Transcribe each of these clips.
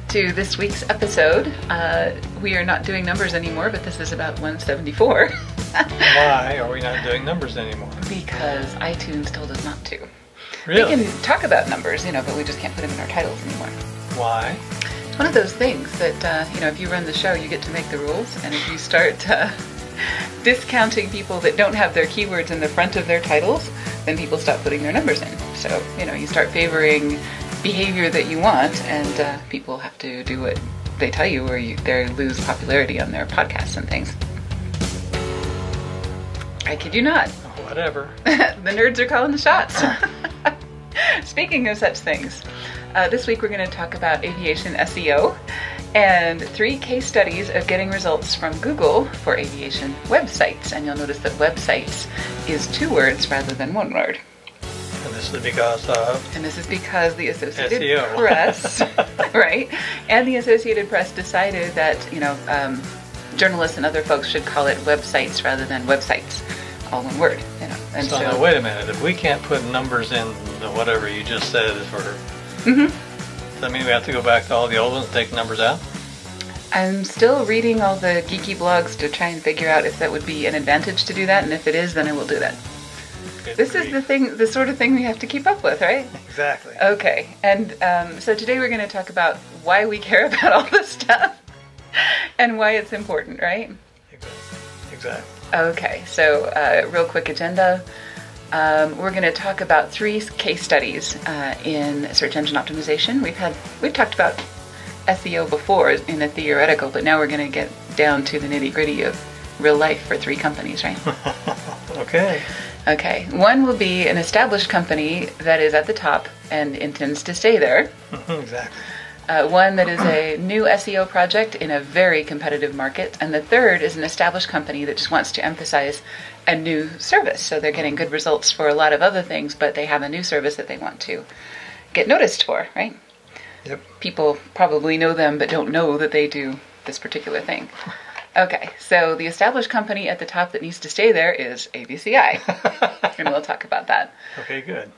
to this week's episode. We are not doing numbers anymore, but this is about 174. Why are we not doing numbers anymore? Because iTunes told us not to. Really? We can talk about numbers, but we just can't put them in our titles anymore. Why? It's one of those things that, if you run the show, you get to make the rules, and if you start discounting people that don't have their keywords in the front of their titles, then people stop putting their numbers in. So, you start favoring behavior that you want, and people have to do what they tell you, or they lose popularity on their podcasts and things. I kid you not. Whatever. The nerds are calling the shots. Speaking of such things, this week we're going to talk about aviation SEO and 3 case studies of getting results from Google for aviation websites. And you'll notice that websites is 2 words rather than 1 word. And this is because of? And this is because the Associated SEO. Press, right? And the Associated Press decided that, journalists and other folks should call it websites rather than websites. All 1 word, And so now, wait a minute. If we can't put numbers in the whatever you just said for... Does that mean we have to go back to all the old ones and take numbers out? I'm still reading all the geeky blogs to try and figure out if that would be an advantage to do that, and if it is, then I will do that. This is the sort of thing we have to keep up with, right? Exactly. Okay, and so today we're going to talk about why we care about all this stuff and why it's important, right? Exactly. Okay, so real quick agenda. We're going to talk about 3 case studies in search engine optimization. We've talked about SEO before in a theoretical, but now we're going to get down to the nitty-gritty of real life for 3 companies, right? Okay. Okay. One will be an established company that is at the top and intends to stay there. Exactly. One that is a new SEO project in a very competitive market. And the third is an established company that just wants to emphasize a new service. So they're getting good results for a lot of other things, but they have a new service that they want to get noticed for, right? Yep. People probably know them, but don't know that they do this particular thing. Okay, so the established company at the top that needs to stay there is ABCI. And we'll talk about that. Okay, good.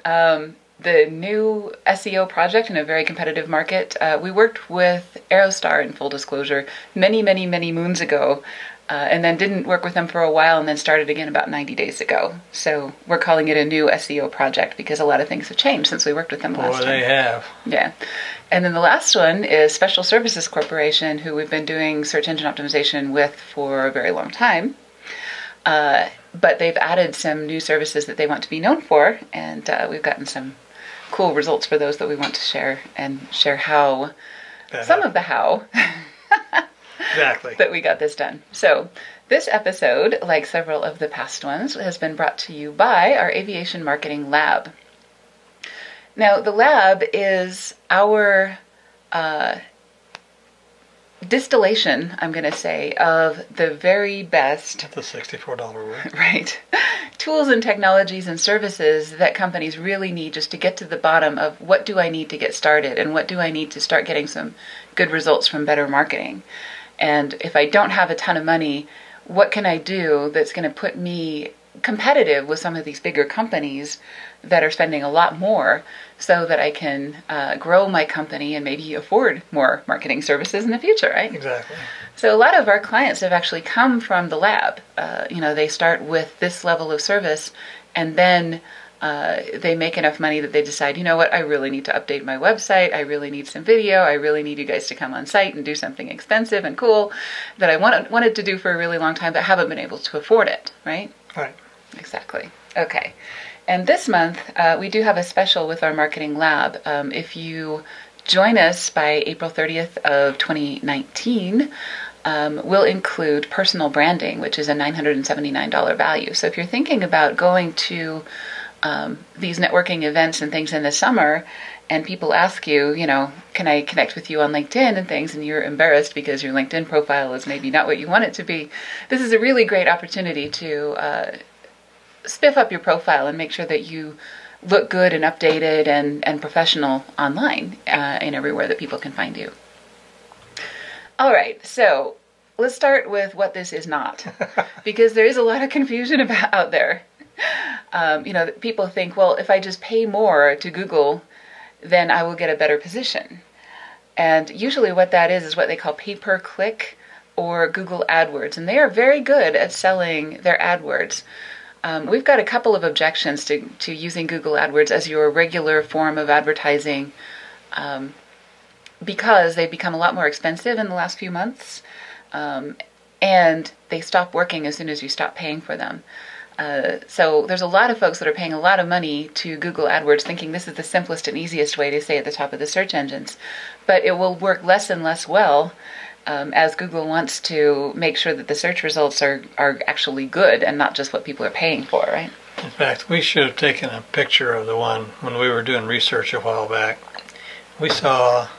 The new SEO project in a very competitive market, we worked with Aerostar, in full disclosure, many, many, many moons ago, and then didn't work with them for a while and then started again about 90 days ago. So we're calling it a new SEO project because a lot of things have changed since we worked with them last time. Boy, they have. Yeah. And then the last one is Special Services Corporation, who we've been doing search engine optimization with for a very long time. But they've added some new services that they want to be known for, and we've gotten some cool results for those that we want to share, and share how, some of the how, exactly, that we got this done. So this episode, like several of the past ones, has been brought to you by our Aviation Marketing Lab. Now, the lab is our distillation, I'm going to say, of the very best... The $64 word. Right. Tools and technologies and services that companies really need just to get to the bottom of what do I need to get started and what do I need to start getting some good results from better marketing. And if I don't have a ton of money, what can I do that's going to put me competitive with some of these bigger companies that are spending a lot more so that I can grow my company and maybe afford more marketing services in the future, right? Exactly. So a lot of our clients have actually come from the lab. They start with this level of service, and then they make enough money that they decide, you know what, I really need to update my website, I really need some video, I really need you guys to come on site and do something expensive and cool that I wanted to do for a really long time but haven't been able to afford it, right? Right. Exactly. Okay. And this month, we do have a special with our marketing lab. If you join us by April 30th of 2019, we'll include personal branding, which is a $979 value. So if you're thinking about going to these networking events and things in the summer, and people ask you, can I connect with you on LinkedIn and things, and you're embarrassed because your LinkedIn profile is maybe not what you want it to be, this is a really great opportunity to spiff up your profile and make sure that you look good and updated and professional online and everywhere that people can find you. All right, so let's start with what this is not, because there is a lot of confusion out there. People think, well, if I just pay more to Google, then I will get a better position. And usually what that is what they call pay-per-click or Google AdWords. And they are very good at selling their AdWords. We've got a couple of objections to using Google AdWords as your regular form of advertising because they've become a lot more expensive in the last few months. And they stop working as soon as you stop paying for them. So there's a lot of folks that are paying a lot of money to Google AdWords thinking this is the simplest and easiest way to stay at the top of the search engines. But it will work less and less well as Google wants to make sure that the search results are actually good and not just what people are paying for, right? In fact, we should have taken a picture of the one when we were doing research a while back. We saw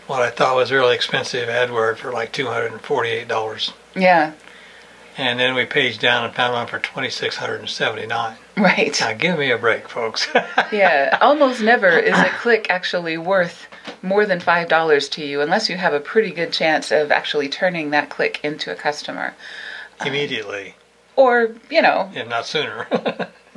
what I thought was a really expensive AdWord for like $248. Yeah. And then we paged down and found one for $2,679. Right. Now give me a break, folks. Yeah, almost never is a click actually worth more than $5 to you unless you have a pretty good chance of actually turning that click into a customer. Immediately. Or, If not sooner.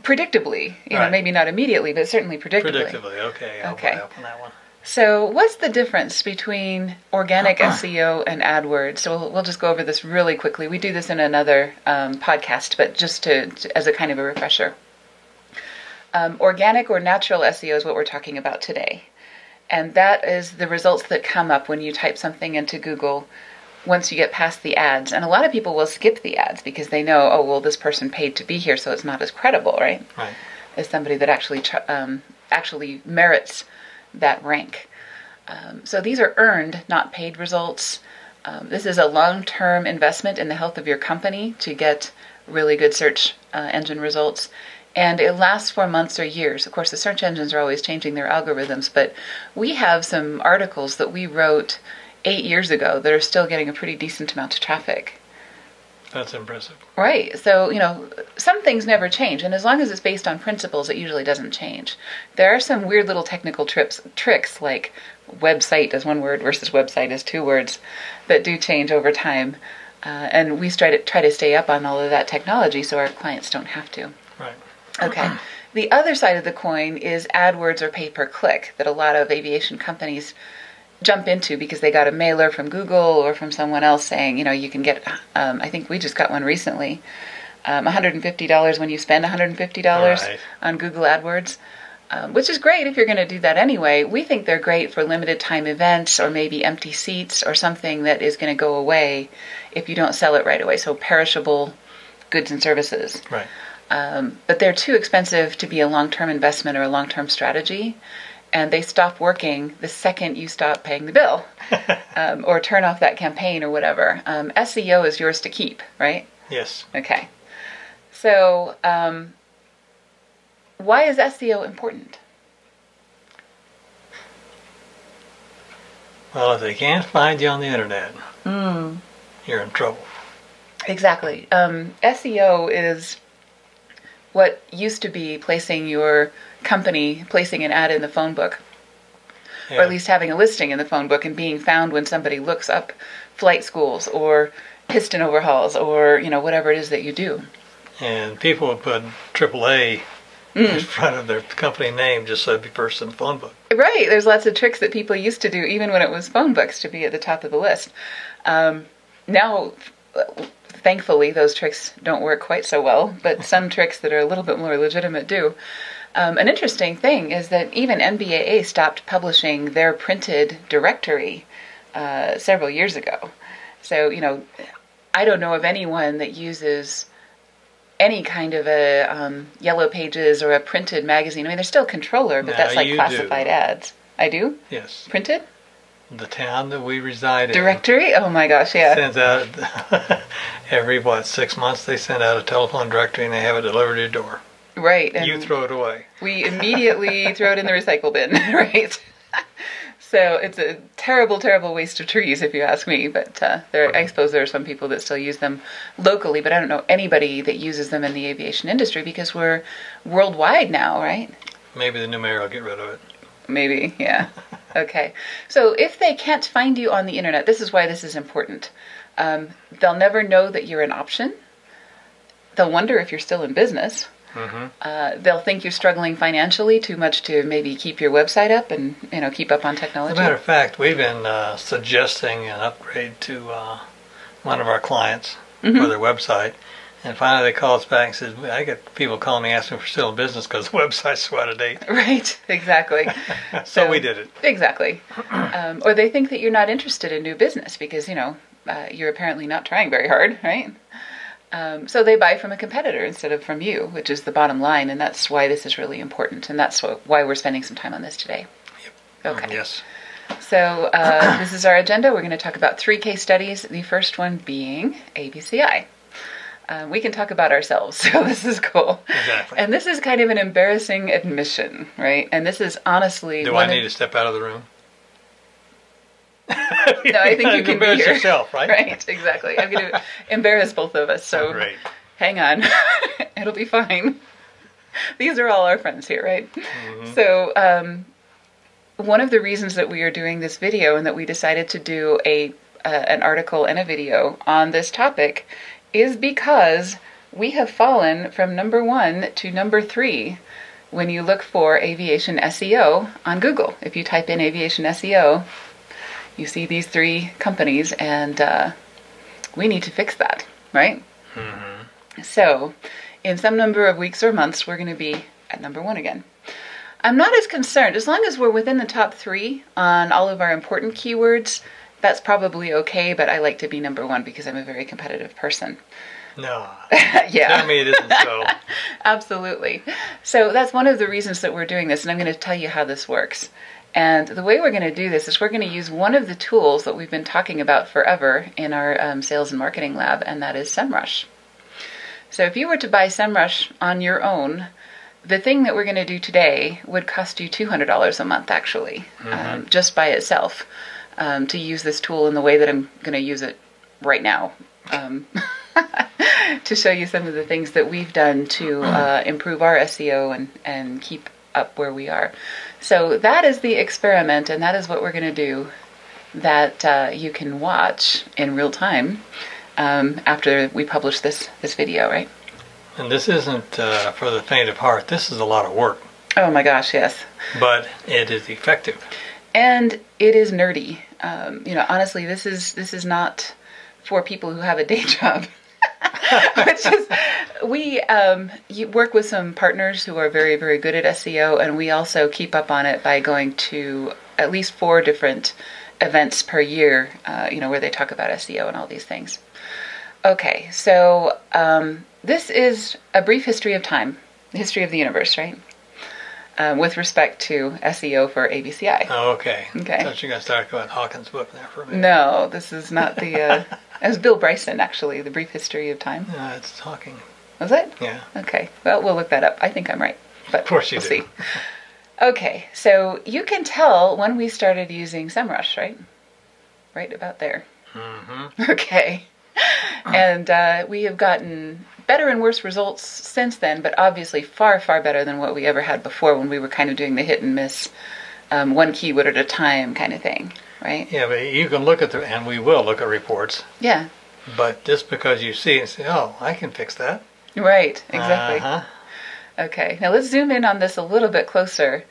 predictably. Right. Maybe not immediately, but certainly predictably. Predictably, okay. I'll Okay. buy up on that one. So what's the difference between organic SEO and AdWords? So we'll just go over this really quickly. We do this in another podcast, but just as a kind of a refresher. Organic or natural SEO is what we're talking about today. And that is the results that come up when you type something into Google once you get past the ads. And a lot of people will skip the ads because they know, oh, well, this person paid to be here, so it's not as credible, right? Right. As somebody that actually merits that rank. So these are earned, not paid results. This is a long-term investment in the health of your company to get really good search engine results. And it lasts for months or years. Of course, the search engines are always changing their algorithms, but we have some articles that we wrote 8 years ago that are still getting a pretty decent amount of traffic. That's impressive. Right. So, some things never change. And as long as it's based on principles, it usually doesn't change. There are some weird little technical tricks like website as one word versus website as two words that do change over time. And we try to stay up on all of that technology so our clients don't have to. Right. Okay. The other side of the coin is AdWords or pay-per-click that a lot of aviation companies jump into because they got a mailer from Google or from someone else saying, you can get, I think we just got one recently, $150 when you spend $150 Right. on Google AdWords, which is great if you're going to do that anyway. We think they're great for limited time events or maybe empty seats or something that is going to go away if you don't sell it right away. So perishable goods and services. Right. But they're too expensive to be a long-term investment or a long-term strategy. And they stop working the second you stop paying the bill or turn off that campaign or whatever. SEO is yours to keep, right? Yes. Okay. So why is SEO important? Well, if they can't find you on the internet, you're in trouble. Exactly. SEO is what used to be placing an ad in the phone book, or at least having a listing in the phone book and being found when somebody looks up flight schools or piston overhauls or, whatever it is that you do. And people would put AAA in front of their company name just so it'd be first in the phone book. Right. There's lots of tricks that people used to do even when it was phone books to be at the top of the list. Now, thankfully, those tricks don't work quite so well, but some tricks that are a little bit more legitimate do. An interesting thing is that even NBAA stopped publishing their printed directory several years ago. So, I don't know of anyone that uses any kind of a Yellow Pages or a printed magazine. I mean, there's still Controller, but that's like classified ads. I do? Yes. Printed? The town that we reside in. Directory? Oh my gosh, yeah. Sends out every 6 months they send out a telephone directory and they have it delivered to your door. Right. And you throw it away. We immediately throw it in the recycle bin, right? So it's a terrible, terrible waste of trees, if you ask me. But I suppose there are some people that still use them locally, but I don't know anybody that uses them in the aviation industry because we're worldwide now, right? Maybe the new mayor will get rid of it. Maybe, yeah. Okay. So if they can't find you on the internet, this is why this is important. They'll never know that you're an option. They'll wonder if you're still in business. Mm-hmm. They'll think you're struggling financially too much to maybe keep your website up and keep up on technology. As a matter of fact, we've been suggesting an upgrade to one of our clients for their website, and finally they call us back and says, I get people calling me asking if we're still in business because the website's so out of date. Right, exactly. So we did it. Exactly. Or they think that you're not interested in new business because, you're apparently not trying very hard, right? So they buy from a competitor instead of from you, which is the bottom line, and that's why this is really important, and that's why we're spending some time on this today. Yep. Okay. Yes. So this is our agenda. We're going to talk about 3 case studies, the first one being ABCI. We can talk about ourselves, so this is cool. Exactly. And this is kind of an embarrassing admission, right? And this is honestly... Do I need to step out of the room? No, I think you can embarrass be here. yourself, right? Right, exactly. I'm going to embarrass both of us, so Great. hang on. It'll be fine. These are all our friends here, right? Mm-hmm. So one of the reasons that we are doing this video and that we decided to do an article and a video on this topic is because we have fallen from number 1 to number 3 when you look for aviation SEO on Google. If you type in aviation SEO, you see these 3 companies, and we need to fix that, right? Mm-hmm. So, in some number of weeks or months, we're going to be at number 1 again. I'm not as concerned. As long as we're within the top 3 on all of our important keywords, that's probably okay, but I like to be number 1 because I'm a very competitive person. No. Yeah. Tell me it isn't so. Absolutely. So that's one of the reasons that we're doing this, and I'm going to tell you how this works. And the way we're going to do this is we're going to use one of the tools that we've been talking about forever in our sales and marketing lab, and that is SEMrush. So if you were to buy SEMrush on your own, the thing that we're going to do today would cost you $200 a month, actually, just by itself, to use this tool in the way that I'm going to use it right now, to show you some of the things that we've done to improve our SEO and keep up where we are. So that is the experiment, and that is what we're going to do that you can watch in real time after we publish this video, right? And this isn't for the faint of heart. This is a lot of work. Oh my gosh, yes. But it is effective. And it is nerdy. Honestly, this is not for people who have a day job. Which is, we work with some partners who are very, very good at SEO, and we also keep up on it by going to at least 4 different events per year, where they talk about SEO and all these things. Okay, so this is a brief history of time, the history of the universe, right? With respect to SEO for ABCI. Oh, okay. Okay. I thought you were going to start about Hawkins' book there for a minute. No, this is not the... It was Bill Bryson, actually, The Brief History of Time. No, it's Hawking. Was it? Yeah. Okay. Well, we'll look that up. I think I'm right. But of course you we'll do. See. Okay. So you can tell when we started using SEMrush, right? Right about there. Mm-hmm. Okay. And we have gotten better and worse results since then, but obviously far, far better than what we ever had before when we were kind of doing the hit and miss, one keyword at a time kind of thing. Right? Yeah, but you can look at and we will look at reports. Yeah. But just because you see it and say, oh, I can fix that. Right, exactly. Uh-huh. Okay, now let's zoom in on this a little bit closer.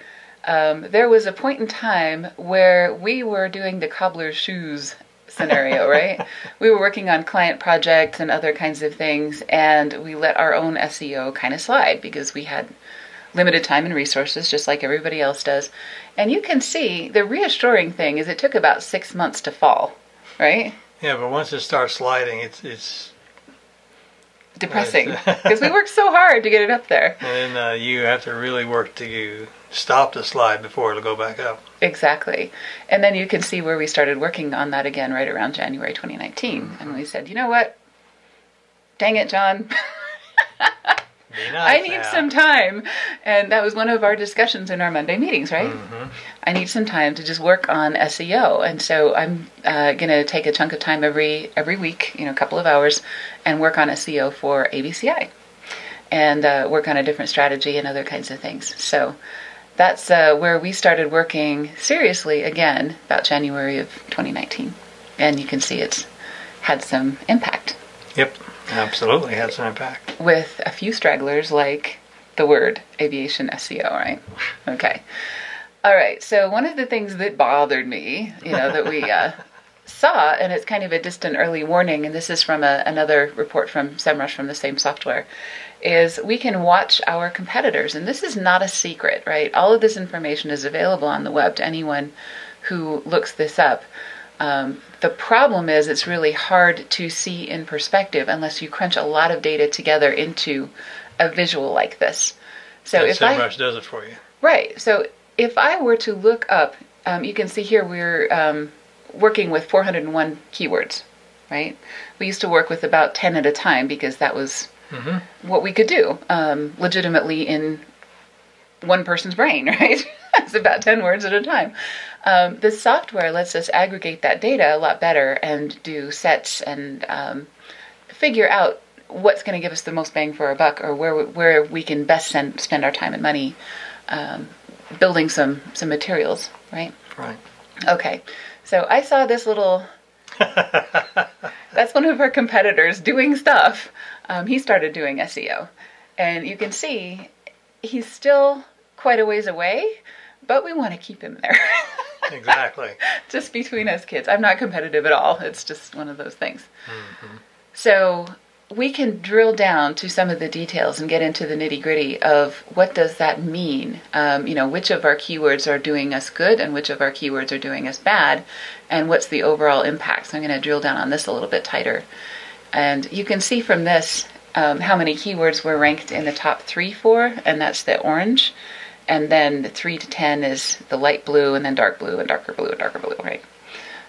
There was a point in time where we were doing the cobbler's shoes scenario, right? We were working on client projects and other kinds of things, and we let our own SEO kind of slide because we had limited time and resources, just like everybody else does. And you can see the reassuring thing is it took about 6 months to fall, right? Yeah, but once it starts sliding, it's depressing because we worked so hard to get it up there. And then you have to really work to stop the slide before it'll go back up. Exactly. And then you can see where we started working on that again right around January 2019. Mm-hmm. And we said, you know what? Dang it, John. I need some time. And that was one of our discussions in our Monday meetings, right? Mm-hmm. I need some time to just work on SEO. And so I'm going to take a chunk of time every week, a couple of hours, and work on SEO for ABCI. And work on a different strategy and other kinds of things. So that's where we started working seriously again about January of 2019. And you can see it's had some impact. Yep. Absolutely had some impact. With a few stragglers like the word aviation SEO, right? Okay. All right. So one of the things that bothered me, that we saw, and it's kind of a distant early warning, and this is from another report from SEMrush from the same software, is we can watch our competitors. And this is not a secret, right? All of this information is available on the web to anyone who looks this up. The problem is it's really hard to see in perspective unless you crunch a lot of data together into a visual like this. So and if SEMrush does it for you. Right. So if I were to look up, you can see here we're working with 401 keywords, right? We used to work with about 10 at a time because that was what we could do legitimately in one person's brain, right? It's about 10 words at a time. This software lets us aggregate that data a lot better and do sets and figure out what's going to give us the most bang for our buck, or where we can best spend our time and money building some materials, right? Right. Okay. So I saw this little, that's one of our competitors doing stuff. He started doing SEO. And you can see he's still quite a ways away, but we want to keep him there. Exactly. Just between us kids. I'm not competitive at all. It's just one of those things. Mm-hmm. So we can drill down to some of the details and get into the nitty-gritty of what does that mean. Which of our keywords are doing us good and which of our keywords are doing us bad, and what's the overall impact. So I'm going to drill down on this a little bit tighter. And you can see from this how many keywords we're ranked in the top 3 for, and that's the orange. And then the 3 to 10 is the light blue, and then dark blue, and darker blue, and darker blue, right?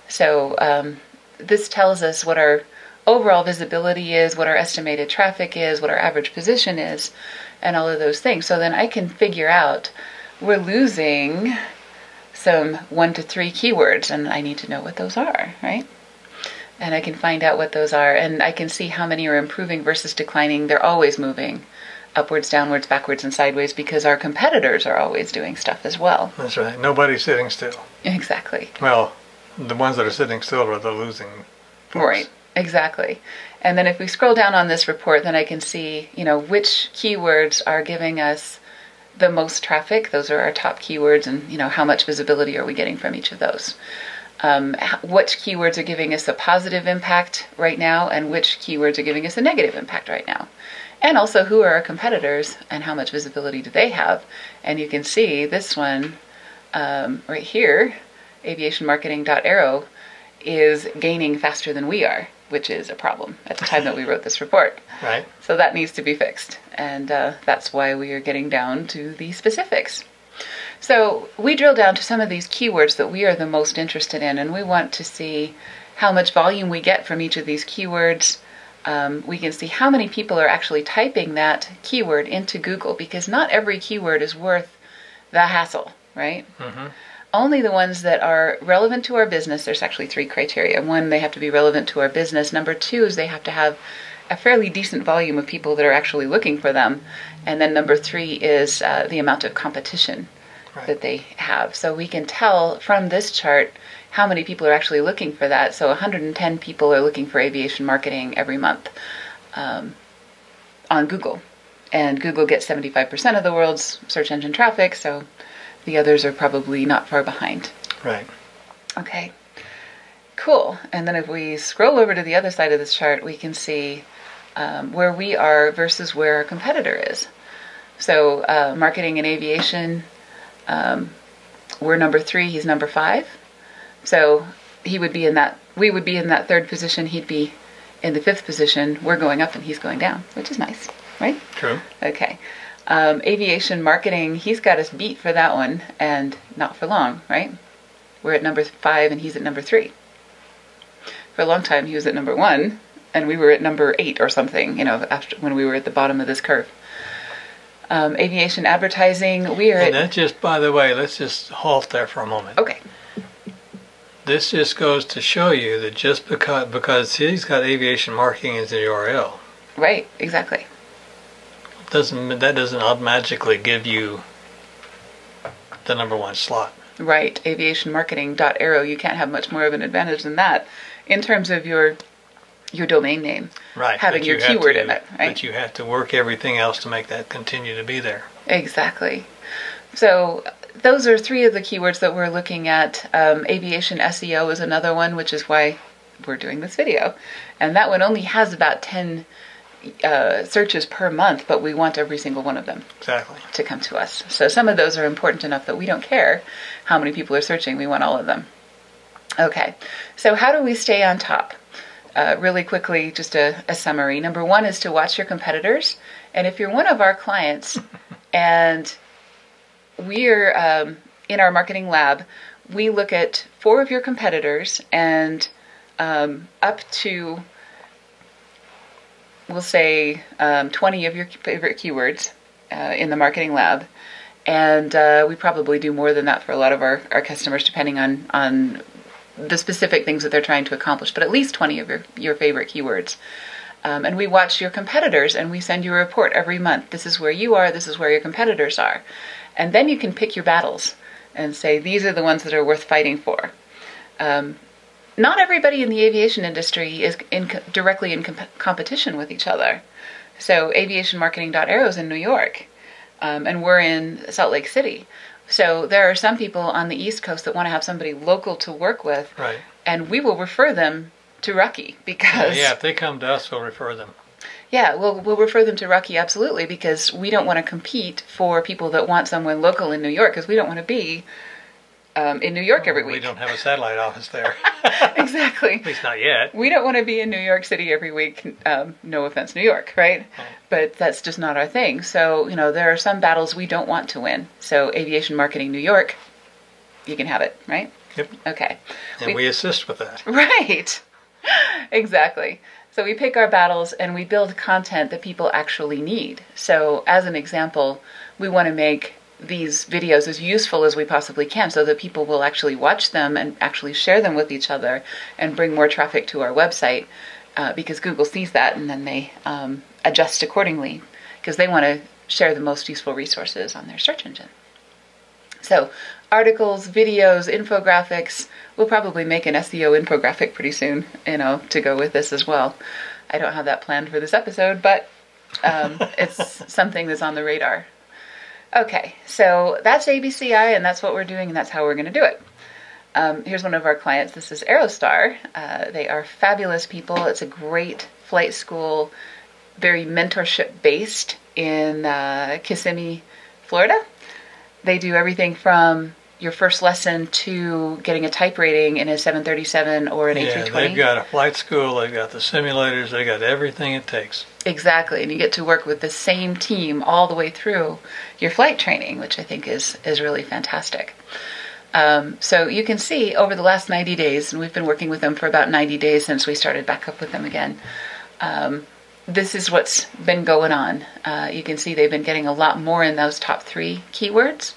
So this tells us what our overall visibility is, what our estimated traffic is, what our average position is, and all of those things. So then I can figure out we're losing some 1 to 3 keywords, and I need to know what those are, right? And I can find out what those are, and I can see how many are improving versus declining. They're always moving upwards, downwards, backwards, and sideways because our competitors are always doing stuff as well. That's right. Nobody's sitting still. Exactly. Well, the ones that are sitting still are the losing folks. Right. Exactly. And then if we scroll down on this report, then I can see, which keywords are giving us the most traffic. Those are our top keywords, and, how much visibility are we getting from each of those. Which keywords are giving us a positive impact right now, and which keywords are giving us a negative impact right now. And also, who are our competitors and how much visibility do they have? And you can see this one right here, aviationmarketing.arrow, is gaining faster than we are, which is a problem at the time that we wrote this report. Right. So that needs to be fixed. And that's why we are getting down to the specifics. So we drill down to some of these keywords that we are the most interested in, and we want to see how much volume we get from each of these keywords. We can see how many people are actually typing that keyword into Google, because not every keyword is worth the hassle, right? Mm-hmm. Only the ones that are relevant to our business. There's actually 3 criteria. 1, they have to be relevant to our business. Number 2 is they have to have a fairly decent volume of people that are actually looking for them. And then number 3 is the amount of competition that they have. So we can tell from this chart how many people are actually looking for that. So 110 people are looking for aviation marketing every month on Google. And Google gets 75% of the world's search engine traffic, so the others are probably not far behind. Right. Okay. Cool. And then if we scroll over to the other side of this chart, we can see where we are versus where our competitor is. So marketing and aviation, we're number 3, he's number 5. So we would be in that 3rd position, he'd be in the 5th position. We're going up and he's going down, which is nice, right? True. Okay. Aviation marketing, he's got us beat for that one, and not for long, right? We're at number 5 and he's at number 3. For a long time he was at number 1 and we were at number 8 or something, after when we were at the bottom of this curve. Aviation advertising, we are and that just, by the way, let's just halt there for a moment. Okay. This just goes to show you that just because he's got aviation marketing as the URL. Right, exactly. That doesn't automatically give you the number 1 slot. Right, aviationmarketing.arrow, you can't have much more of an advantage than that in terms of your your domain name, right, having your keyword in it, right? But you have to work everything else to make that continue to be there. Exactly. So those are 3 of the keywords that we're looking at. Aviation SEO is another one, which is why we're doing this video. And that one only has about 10 searches per month, but we want every single one of them to come to us. So some of those are important enough that we don't care how many people are searching. We want all of them. Okay, so how do we stay on top? Really quickly, just a summary. Number 1 is to watch your competitors. And if you're one of our clients and we're in our marketing lab, we look at 4 of your competitors and up to, we'll say, 20 of your favorite keywords in the marketing lab. And we probably do more than that for a lot of our customers, depending on the specific things that they're trying to accomplish, but at least 20 of your favorite keywords. And we watch your competitors and we send you a report every month. This is where you are, this is where your competitors are. And then you can pick your battles and say, these are the ones that are worth fighting for. Not everybody in the aviation industry is directly in competition with each other. So aviationmarketing.aero is in New York, and we're in Salt Lake City. So there are some people on the East Coast that want to have somebody local to work with, right, and we will refer them to Rucky because... Yeah, if they come to us, we'll refer them. Yeah, we'll refer them to Rucky, absolutely, because we don't want to compete for people that want someone local in New York, because we don't want to be in New York every week. We don't have a satellite office there. Exactly. At least not yet. We don't want to be in New York City every week. No offense, New York, right? Oh. But that's just not our thing. So, there are some battles we don't want to win. So Aviation Marketing New York, you can have it, right? Yep. Okay. And we assist with that. Right. Exactly. So we pick our battles and we build content that people actually need. So as an example, we want to make these videos as useful as we possibly can so that people will actually watch them and actually share them with each other and bring more traffic to our website, because Google sees that and then they adjust accordingly because they want to share the most useful resources on their search engine. So articles, videos, infographics. We'll probably make an SEO infographic pretty soon, to go with this as well. I don't have that planned for this episode, but it's something that's on the radar. Okay, so that's ABCI, and that's what we're doing, and that's how we're going to do it. Here's one of our clients. This is Aerostar. They are fabulous people. It's a great flight school, very mentorship-based in Kissimmee, Florida. They do everything from your first lesson to getting a type rating in a 737 or an A320. Yeah, they've got a flight school, they've got the simulators, they've got everything it takes. Exactly, and you get to work with the same team all the way through your flight training, which I think is really fantastic. So you can see over the last 90 days, and we've been working with them for about 90 days since we started back up with them again, this is what's been going on. You can see they've been getting a lot more in those top 3 keywords,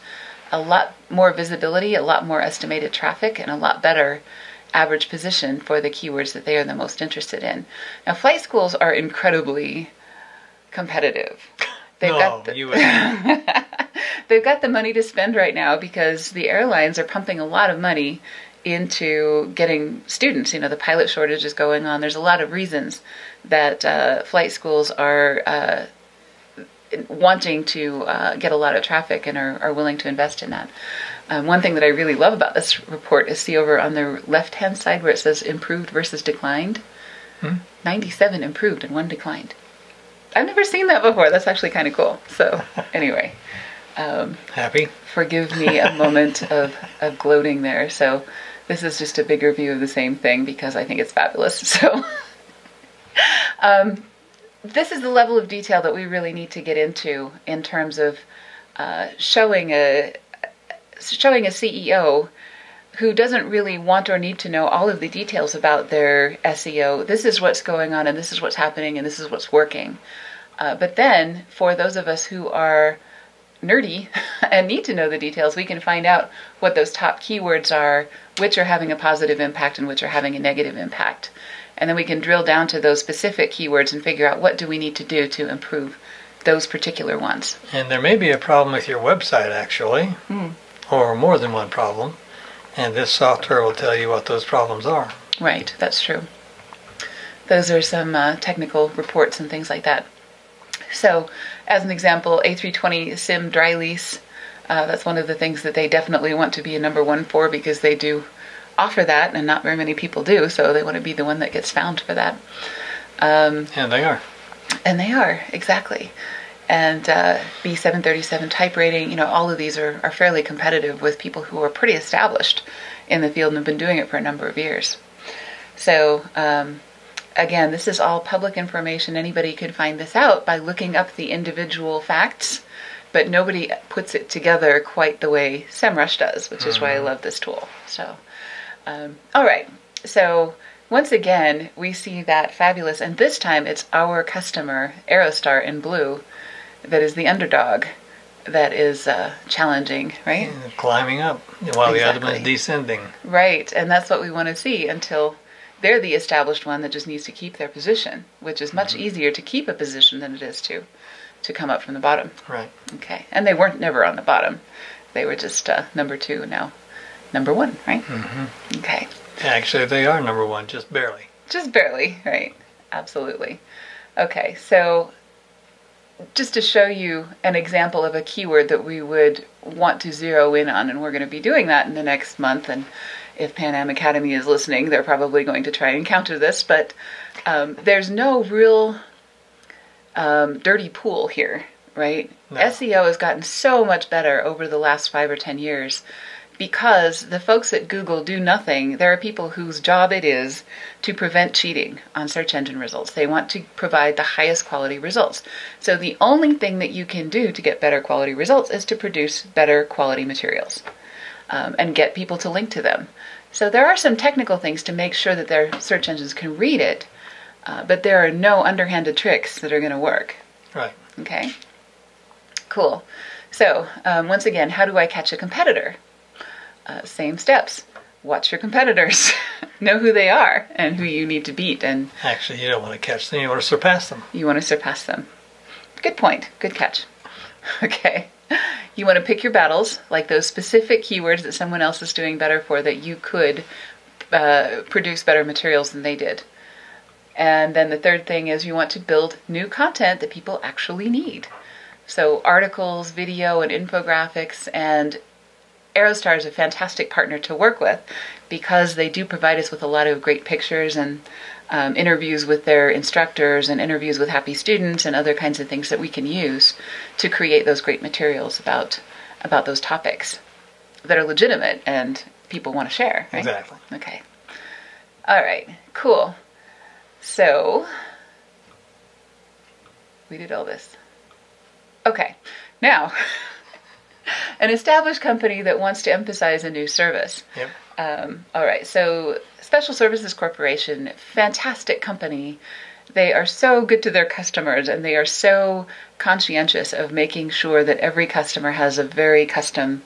a lot more visibility, a lot more estimated traffic, and a lot better average position for the keywords that they are the most interested in. Now, flight schools are incredibly competitive. They've got the money to spend right now because the airlines are pumping a lot of money into getting students. The pilot shortage is going on. There's a lot of reasons that flight schools are wanting to get a lot of traffic and are willing to invest in that. One thing that I really love about this report is see over on the left-hand side where it says improved versus declined. 97 improved and 1 declined. I've never seen that before. That's actually kind of cool. So anyway. Happy? Forgive me a moment of gloating there. So this is just a bigger view of the same thing because I think it's fabulous. So this is the level of detail that we really need to get into in terms of showing a CEO who doesn't really want or need to know all of the details about their SEO. This is what's going on, and this is what's happening, and this is what's working. But then, for those of us who are nerdy and need to know the details, we can find out what those top keywords are, which are having a positive impact and which are having a negative impact. And then we can drill down to those specific keywords and figure out what do we need to do to improve those particular ones. And there may be a problem with your website, actually, or more than one problem. And this software will tell you what those problems are. Right, that's true. Those are some technical reports and things like that. So, as an example, A320 SIM dry lease, that's one of the things that they definitely want to be a number one for, because they do offer that, and not very many people do, so they want to be the one that gets found for that. And they are. And they are, exactly. And B737 type rating, all of these are fairly competitive with people who are pretty established in the field and have been doing it for a number of years. So, again, this is all public information. Anybody could find this out by looking up the individual facts, but nobody puts it together quite the way SEMrush does, which is why I love this tool. So, all right. So, once again, we see that fabulous, and this time it's our customer, Aerostar in blue, that is the underdog, that is challenging, right? Climbing up while the other one is descending. Right, and that's what we want to see until they're the established one that just needs to keep their position, which is much easier to keep a position than it is to come up from the bottom. Right. Okay, and they weren't never on the bottom. They were just number 2, now number 1, right? Mm-hmm. Okay. Actually, they are number 1, just barely. Just barely, right? Absolutely. Okay, so just to show you an example of a keyword that we would want to zero in on, and we're going to be doing that in the next month, and if Pan Am Academy is listening, they're probably going to try and counter this, but there's no real dirty pool here, right? No. SEO has gotten so much better over the last 5 or 10 years because the folks at Google do nothing. There are people whose job it is to prevent cheating on search engine results. They want to provide the highest quality results. So the only thing that you can do to get better quality results is to produce better quality materials and get people to link to them. So there are some technical things to make sure that their search engines can read it, but there are no underhanded tricks that are going to work. Right. Okay? Cool. So once again, how do I catch a competitor? Same steps. Watch your competitors. Know who they are and who you need to beat. And actually, you don't want to catch them. You want to surpass them. You want to surpass them. Good point. Good catch. Okay. You want to pick your battles, like those specific keywords that someone else is doing better for, that you could produce better materials than they did. And then the third thing is you want to build new content that people actually need. So articles, video, and infographics, and Aerostar is a fantastic partner to work with because they do provide us with a lot of great pictures and interviews with their instructors and interviews with happy students and other kinds of things that we can use to create those great materials about those topics that are legitimate and people want to share, right? Exactly. Okay. All right. Cool. So we did all this. Okay. Now, an established company that wants to emphasize a new service. Yep. All right, so Special Services Corporation, fantastic company. They are so good to their customers, and they are so conscientious of making sure that every customer has a very custom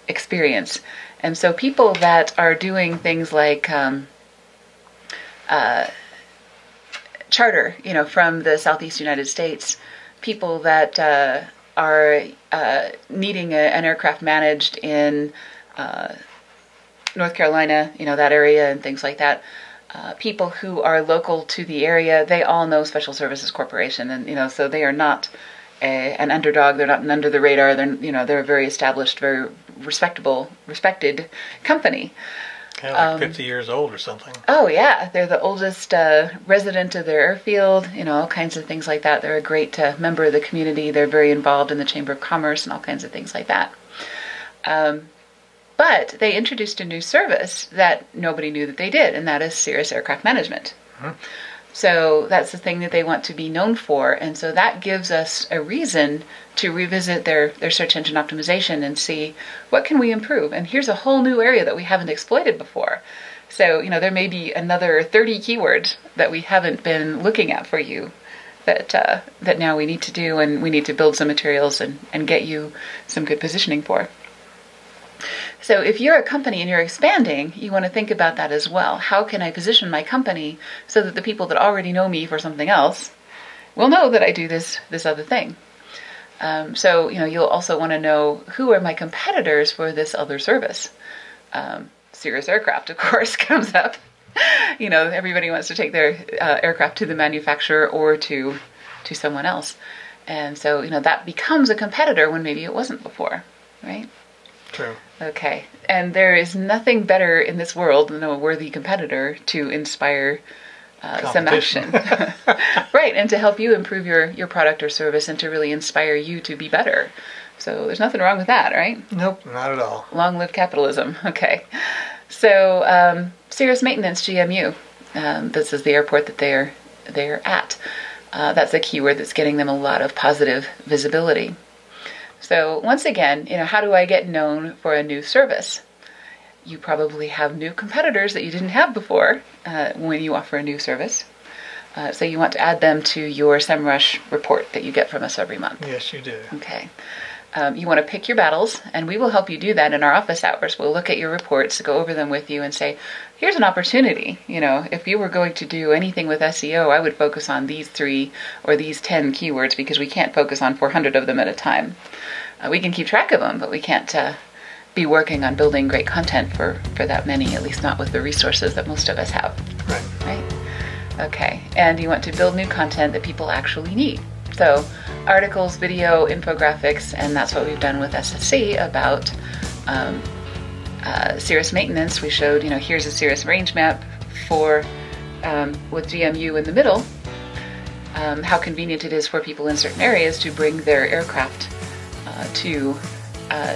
experience. And so people that are doing things like charter, from the Southeast United States, people that are needing an aircraft managed in North Carolina, that area and things like that. People who are local to the area, they all know Special Services Corporation, and so they are not an underdog. They're not an under the radar. They're a very established, very respected company. Kind of like 50 years old or something. Oh yeah, they're the oldest resident of their airfield. All kinds of things like that. They're a great member of the community. They're very involved in the Chamber of Commerce and all kinds of things like that. But they introduced a new service that nobody knew that they did, and that is Cirrus Aircraft Management. Mm-hmm. So that's the thing that they want to be known for, and so that gives us a reason to revisit their search engine optimization and see what can we improve. And here's a whole new area that we haven't exploited before. So, there may be another 30 keywords that we haven't been looking at for you that now we need to do, and we need to build some materials and get you some good positioning for. So if you're a company and you're expanding, you want to think about that as well. How can I position my company so that the people that already know me for something else will know that I do this other thing? So, you'll also want to know, who are my competitors for this other service? Cirrus Aircraft, of course, comes up. You know, everybody wants to take their aircraft to the manufacturer or to someone else. And so, you know, that becomes a competitor when maybe it wasn't before, right? True. Okay. And there is nothing better in this world than a worthy competitor to inspire some action. Right. And to help you improve your product or service and to really inspire you to be better. So there's nothing wrong with that, right? Nope, not at all. Long live capitalism. Okay. So Cirrus Maintenance, GMU. This is the airport that they're at. That's a keyword that's getting them a lot of positive visibility. So once again, you know, how do I get known for a new service? You probably have new competitors that you didn't have before when you offer a new service. So you want to add them to your SEMrush report that you get from us every month. Yes, you do. Okay. You want to pick your battles, and we will help you do that in our office hours. We'll look at your reports, go over them with you, and say, here's an opportunity. You know, if you were going to do anything with SEO, I would focus on these 3 or these 10 keywords because we can't focus on 400 of them at a time. We can keep track of them, but we can't be working on building great content for that many, at least not with the resources that most of us have. Right? Okay. And you want to build new content that people actually need. So articles, video, infographics, and that's what we've done with SSC about Cirrus Maintenance. We showed, you know, here's a Cirrus range map for with GMU in the middle, how convenient it is for people in certain areas to bring their aircraft to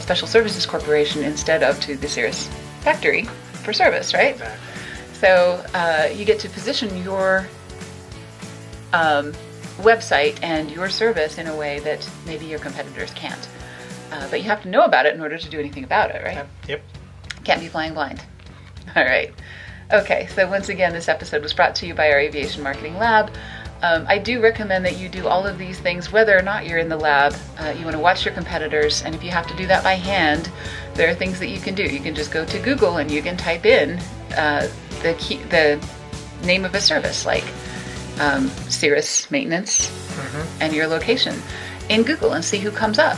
Special Services Corporation instead of to the Cirrus factory for service, right? Exactly. So you get to position your website and your service in a way that maybe your competitors can't. But you have to know about it in order to do anything about it, right? Yep. Can't be flying blind. All right. Okay, so once again, this episode was brought to you by our Aviation Marketing Lab. I do recommend that you do all of these things, whether or not you're in the lab. You want to watch your competitors, and if you have to do that by hand, there are things that you can do. You can just go to Google and you can type in the name of a service, like Cirrus Maintenance, and your location in Google and see who comes up.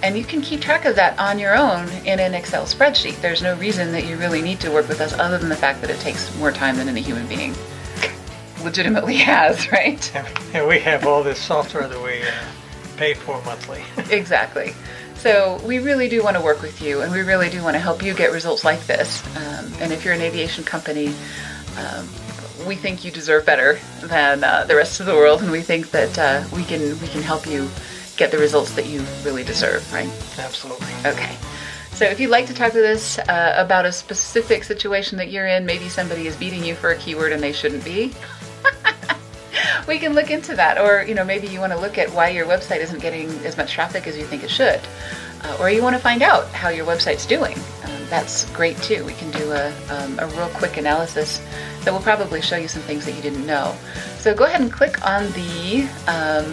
And you can keep track of that on your own in an Excel spreadsheet. There's no reason that you really need to work with us other than the fact that it takes more time than any human being legitimately has, right? And we have all this software that we pay for monthly. Exactly. So we really do want to work with you, and we really do want to help you get results like this. And if you're an aviation company, we think you deserve better than the rest of the world, and we think that we can help you get the results that you really deserve, right? Absolutely. Okay. So if you'd like to talk with us about a specific situation that you're in, maybe somebody is beating you for a keyword and they shouldn't be, we can look into that. Or, you know, maybe you want to look at why your website isn't getting as much traffic as you think it should. Or you want to find out how your website's doing. That's great too. We can do a real quick analysis that will probably show you some things that you didn't know. So go ahead and click on the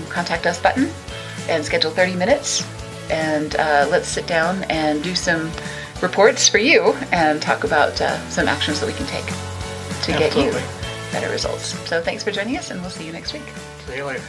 Contact Us button and schedule 30 minutes. And let's sit down and do some reports for you and talk about some actions that we can take to get you better results. So thanks for joining us, and we'll see you next week. See you later.